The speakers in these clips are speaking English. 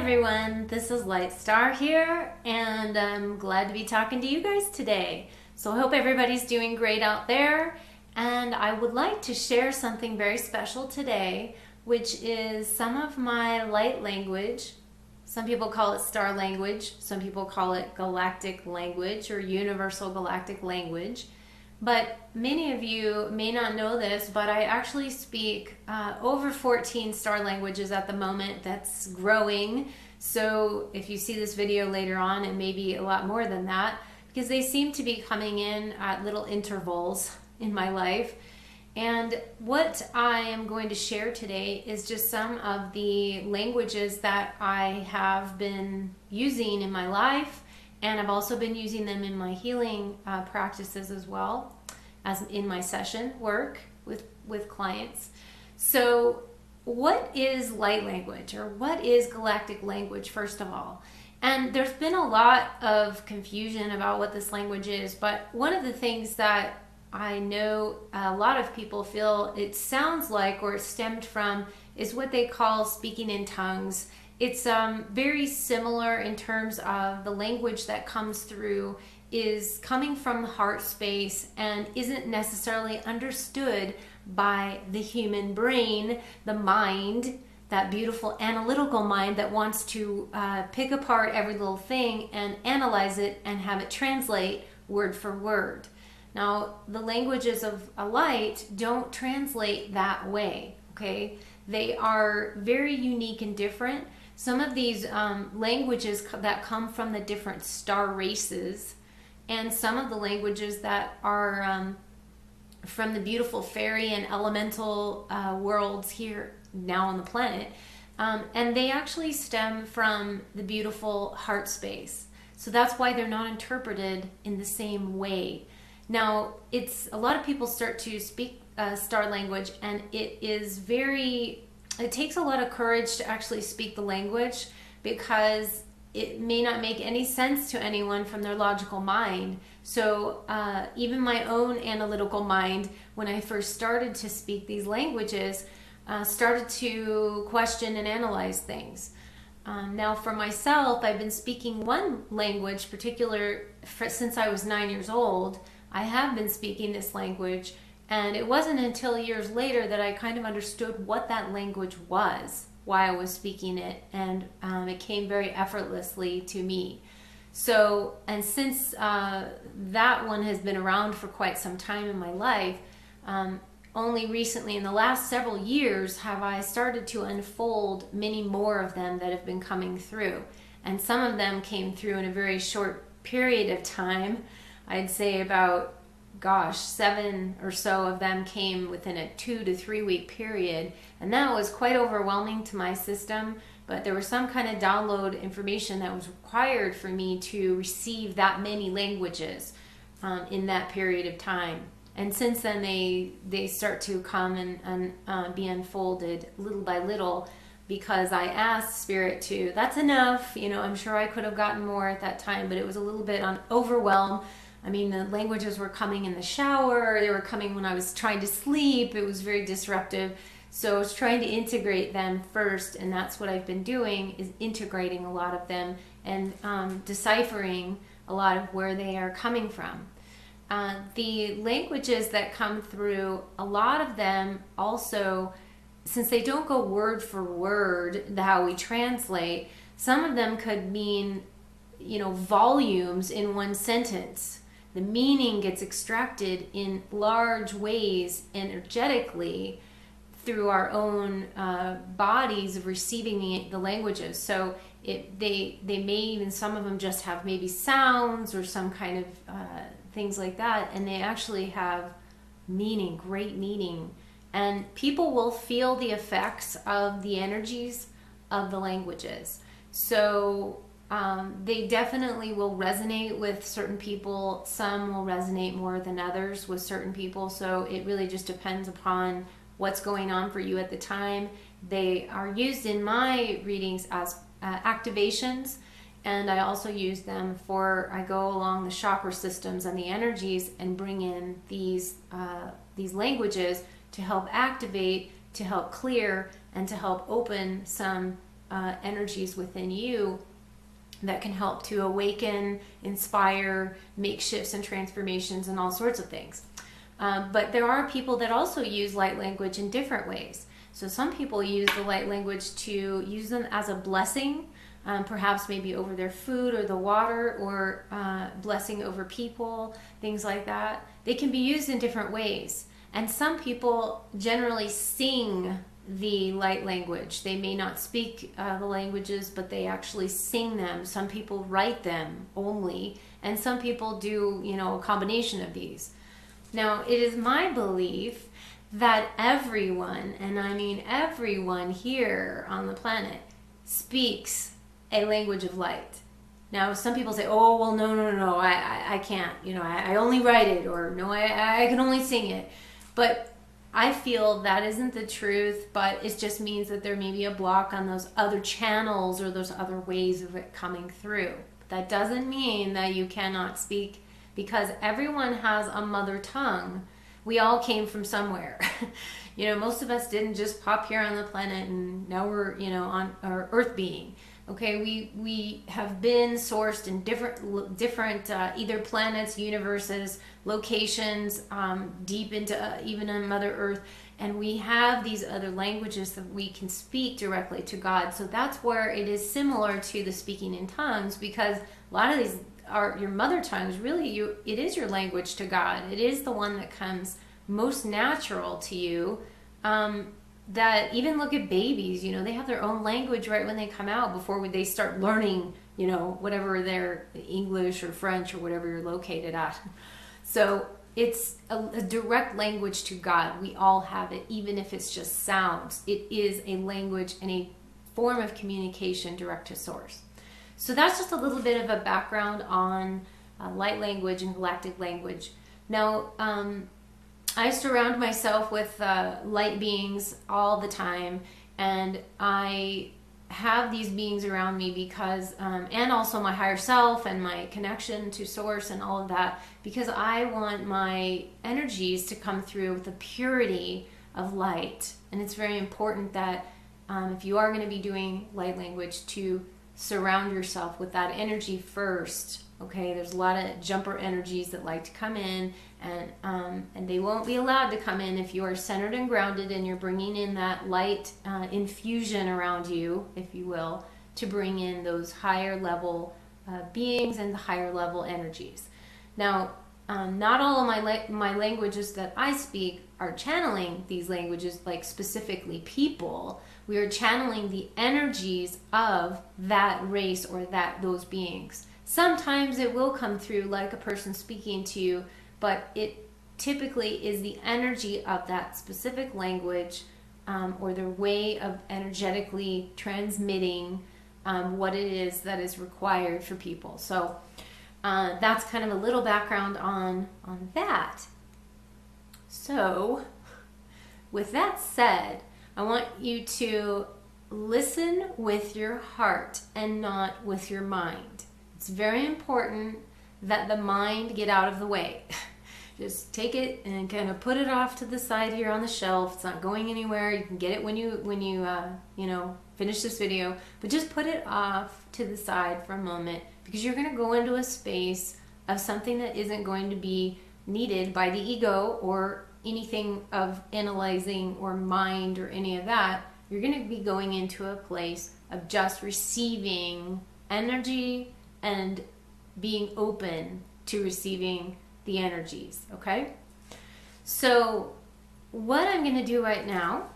everyone, this is Lightstar here, and I'm glad to be talking to you guys today. So I hope everybody's doing great out there, and I would like to share something very special today, which is some of my light language. Some people call it star language, some people call it galactic language or universal galactic language. But many of you may not know this, but I actually speak over 14 star languages at the moment. That's growing. So if you see this video later on, it may be a lot more than that because they seem to be coming in at little intervals in my life. And what I am going to share today is just some of the languages that I have been using in my life. And I've also been using them in my healing practices as well as in my session work with clients. So what is light language, or what is galactic language, first of all? And there's been a lot of confusion about what this language is, but one of the things that I know a lot of people feel it sounds like or it stemmed from is what they call speaking in tongues. It's very similar in terms of the language that comes through is coming from the heart space and isn't necessarily understood by the human brain, the mind, that beautiful analytical mind that wants to pick apart every little thing and analyze it and have it translate word for word. Now, the languages of a light don't translate that way, okay? They are very unique and different. Some of these languages that come from the different star races, and some of the languages that are from the beautiful fairy and elemental worlds here now on the planet, and they actually stem from the beautiful heart space. So that's why they're not interpreted in the same way. Now, it's a lot of people start to speak star language, and it takes a lot of courage to actually speak the language because it may not make any sense to anyone from their logical mind. So even my own analytical mind, when I first started to speak these languages, started to question and analyze things. Now for myself, I've been speaking one language since I was 9 years old. I have been speaking this language, and it wasn't until years later that I kind of understood what that language was, why I was speaking it, and it came very effortlessly to me. So, and since that one has been around for quite some time in my life, only recently in the last several years have I started to unfold many more of them that have been coming through. And some of them came through in a very short period of time. I'd say about 7 or so of them came within a 2 to 3 week period, and that was quite overwhelming to my system, but there was some kind of download information that was required for me to receive that many languages in that period of time. And since then they start to come and be unfolded little by little, because I asked Spirit to, that's enough, I'm sure I could have gotten more at that time, but it was a little bit overwhelmed. I mean, the languages were coming in the shower, they were coming when I was trying to sleep. It was very disruptive. So I was trying to integrate them first, and that's what I've been doing, is integrating a lot of them and deciphering a lot of where they are coming from. The languages that come through, a lot of them also, since they don't go word for word, how we translate, some of them could mean, volumes in one sentence. The meaning gets extracted in large ways energetically through our own bodies of receiving the languages. So they may even, some of them just have maybe sounds or some kind of things like that, and they actually have meaning, great meaning. And people will feel the effects of the energies of the languages. So they definitely will resonate with certain people. Some will resonate more than others with certain people. So it really just depends upon what's going on for you at the time. They are used in my readings as activations, and I also use them I go along the chakra systems and the energies and bring in these languages to help activate, to help clear, and to help open some energies within you that can help to awaken, inspire, make shifts and transformations and all sorts of things. But there are people that also use light language in different ways. So some people use the light language to use them as a blessing, perhaps maybe over their food or the water, or blessing over people, things like that. They can be used in different ways. And some people generally sing the light language. They may not speak the languages, but they actually sing them. Some people write them only, and some people do, a combination of these. Now, it is my belief that everyone, and I mean everyone here on the planet, speaks a language of light. Now, some people say, oh, well, no, I can't. I only write it, or no, I can only sing it. But I feel that isn't the truth, but it just means that there may be a block on those other channels or those other ways of it coming through. That doesn't mean that you cannot speak, because everyone has a mother tongue. We all came from somewhere. Most of us didn't just pop here on the planet and now we're, on our earth being. Okay, we have been sourced in different either planets, universes, locations, deep into even on Mother Earth, and we have these other languages that we can speak directly to God. So that's where it is similar to the speaking in tongues, because a lot of these are your mother tongues. Really, it is your language to God. It is the one that comes most natural to you. That even look at babies, they have their own language right when they come out, before they start learning, whatever their English or French or whatever you're located at. So it's a direct language to God. We all have it, even if it's just sounds. It is a language and a form of communication direct to source. So that's just a little bit of a background on light language and galactic language. Now, I surround myself with light beings all the time, and I have these beings around me because, and also my higher self and my connection to source and all of that, because I want my energies to come through with the purity of light. And it's very important that if you are going to be doing light language, to surround yourself with that energy first. Okay, there's a lot of jumper energies that like to come in, and they won't be allowed to come in if you are centered and grounded and you're bringing in that light infusion around you, if you will, to bring in those higher level beings and the higher level energies. Now, not all of my languages that I speak are channeling these languages, like specifically people. We are channeling the energies of that race or those beings. Sometimes it will come through like a person speaking to you, but it typically is the energy of that specific language, or their way of energetically transmitting what it is that is required for people. So that's kind of a little background on that. So with that said, I want you to listen with your heart and not with your mind. It's very important that the mind get out of the way. Just take it and kind of put it off to the side here on the shelf. It's not going anywhere. You can get it when you finish this video, but just put it off to the side for a moment, because you're going to go into a space of something that isn't going to be needed by the ego or anything of analyzing or mind or any of that. You're going to be going into a place of just receiving energy and being open to receiving the energies, okay? So what I'm going to do right now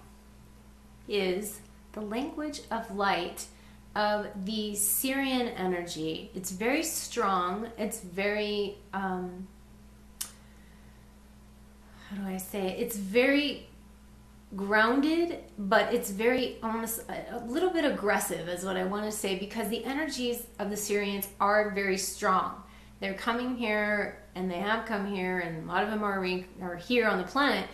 is the language of light of the Syrian energy. It's very strong. It's very, how do I say it? It's very grounded, but it's very almost a little bit aggressive is what I want to say, because the energies of the Syrians are very strong. They're coming here, and they have come here, and a lot of them are here on the planet,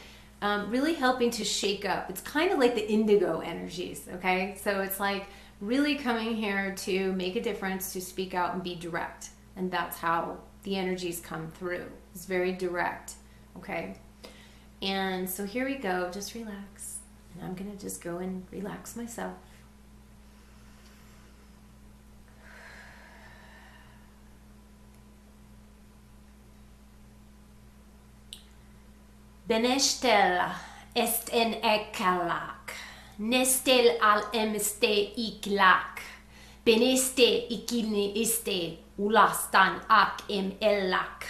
really helping to shake up. It's kind of like the indigo energies, okay? So it's like really coming here to make a difference, to speak out and be direct. And that's how the energies come through. It's very direct, okay? And so here we go. Just relax. And I'm going to just go and relax myself. Benestel est en ekalak. Nestel al emste iklak. Beneste ikilni iste ulastan ak em elak.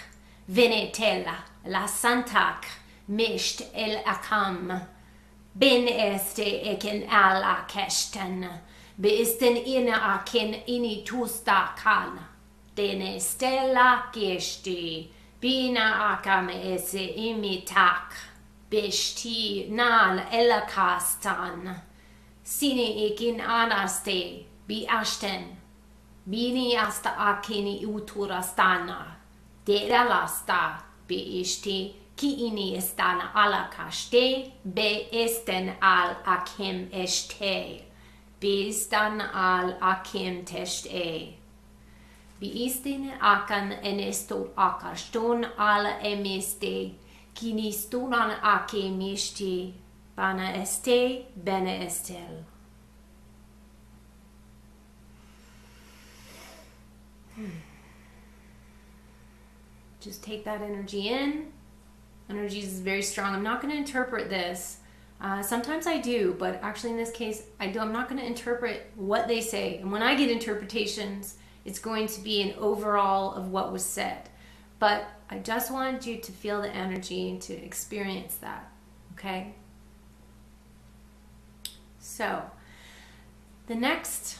Venetela la santak misht el akam. Ben este eken al akesten. Beisten ina aken ini tusta kan. Dene stella gesti. Bina akam ese imitak. Beshti nal elakastan. Sini ikin anaste. Bi ashten. Bini asta akini uturastana. Dera lasta. Bi ishti. Ki ini estana ala kashte. Be esten al akim eshte. Be istan al akim teshte. Be istin akan enesto akashton ala emiste. Kini stunan ake mishti. Bana este, bene estel. Just take that energy in. Energy is very strong. I'm not going to interpret this. Sometimes I do, but actually in this case, I do. I'm not going to interpret what they say. And when I get interpretations, it's going to be an overall of what was said. But I just wanted you to feel the energy and to experience that. Okay? So, the next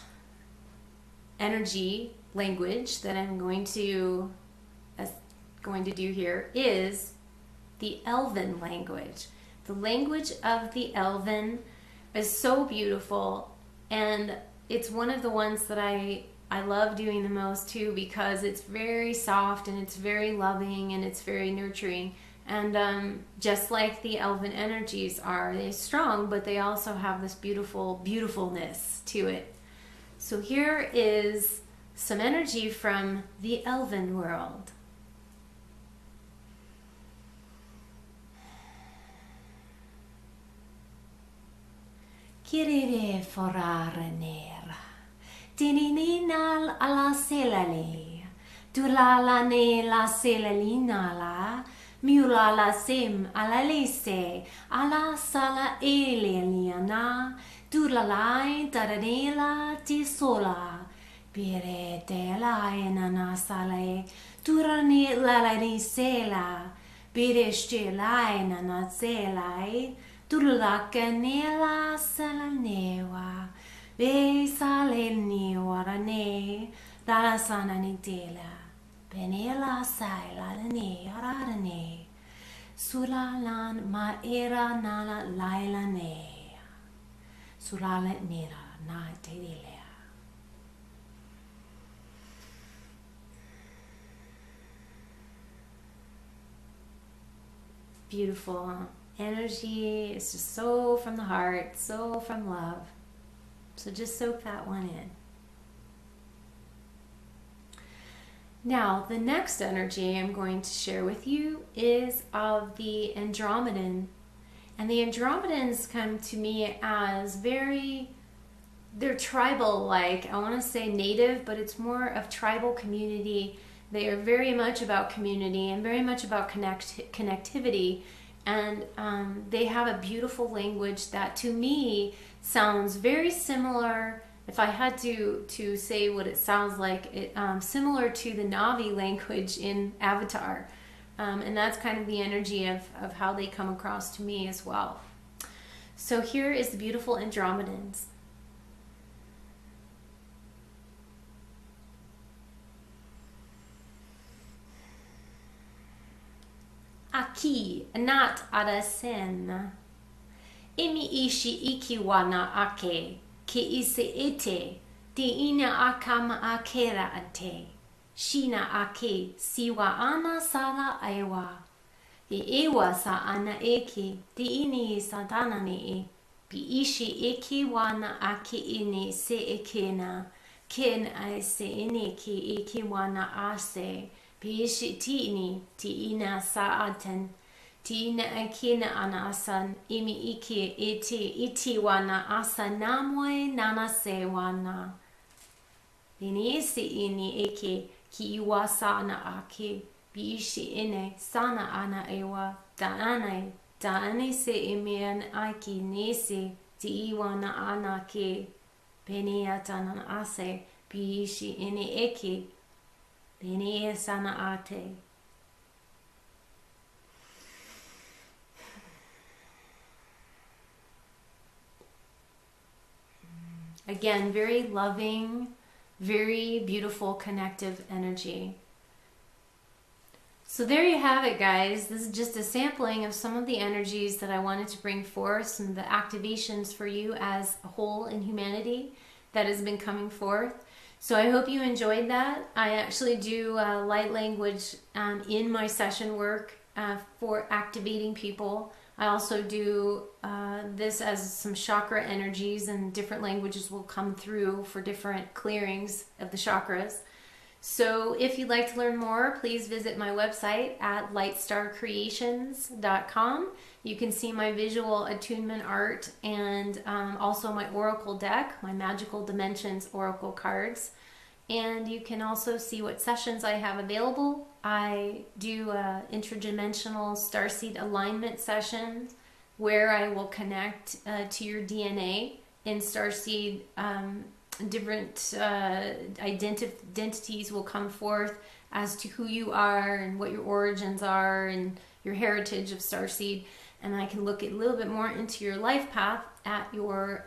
energy language that I'm going to do here is the Elven language. The language of the Elven is so beautiful, and it's one of the ones that I love doing the most too, because it's very soft and it's very loving and it's very nurturing. And just like the Elven energies are, they're strong, but they also have this beautifulness to it. So here is some energy from the Elven world. Kirire forare nera, tinininal ala selale, dulala ne la selalina la, mulala sim ala lise, ala sala eliana, dulalai taranela tisola, pire te la enana sale, durani la sela, pire ste la enana selai, Tulla canela salanewa, ve saleni warane, dalla sana nitela, penela saila ne arane, sulalan ma era nala laila ne, sulala nera na telea. Beautiful, huh? Energy is just so from the heart, so from love. So just soak that one in. Now, the next energy I'm going to share with you is of the Andromedan. And the Andromedans come to me as they're tribal-like. I want to say native, but it's more of tribal community. They are very much about community and very much about connectivity. And they have a beautiful language that to me sounds very similar, if I had to say what it sounds like, similar to the Na'vi language in Avatar. And that's kind of the energy of how they come across to me as well. So here is the beautiful Andromedans. Aki, not arasen. Imi ishi ikiwana ake, ki ise ite, di ina akama akera ate. Shina ake, siwa ana sala ewa. Di ewa sa ana eke, di ini satana ne. Bi ishi ikiwana ake ini se ekena, ken ase ineki ikiwana ase. Pishi tini, tina saaten, tina akina anasan, imi iki iti wana asa namwe nana se wana. Inisi ini eke ki iwasa ana ake, bishi ine sana ana ewa, daane Ta'ani se imian aki nisi ti iwana anaki. Peni atanan ase piishi ini eki. Peni sana ate. Again, very loving, very beautiful, connective energy. So there you have it, guys. This is just a sampling of some of the energies that I wanted to bring forth, some of the activations for you as a whole in humanity that has been coming forth. So I hope you enjoyed that. I actually do light language in my session work for activating people. I also do this as some chakra energies, and different languages will come through for different clearings of the chakras. So if you'd like to learn more, please visit my website at lightstarcreations.com. You can see my visual attunement art and also my oracle deck, my Magical Dimensions oracle cards. And you can also see what sessions I have available. I do interdimensional starseed alignment sessions where I will connect to your DNA in starseed. Different identities will come forth as to who you are and what your origins are and your heritage of starseed. And I can look a little bit more into your life path at your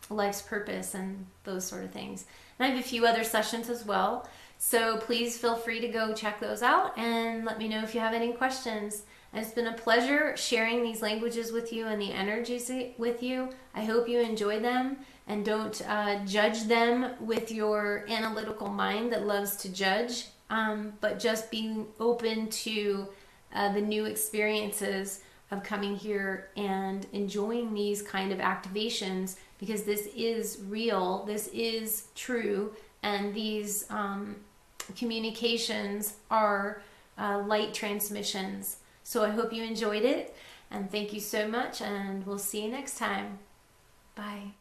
life's purpose and those sort of things. And I have a few other sessions as well. So please feel free to go check those out and let me know if you have any questions. And it's been a pleasure sharing these languages with you and the energies with you. I hope you enjoy them and don't judge them with your analytical mind that loves to judge, but just being open to the new experiences of coming here and enjoying these kind of activations, because this is real, this is true, and these communications are light transmissions. So I hope you enjoyed it, and thank you so much, and we'll see you next time. Bye.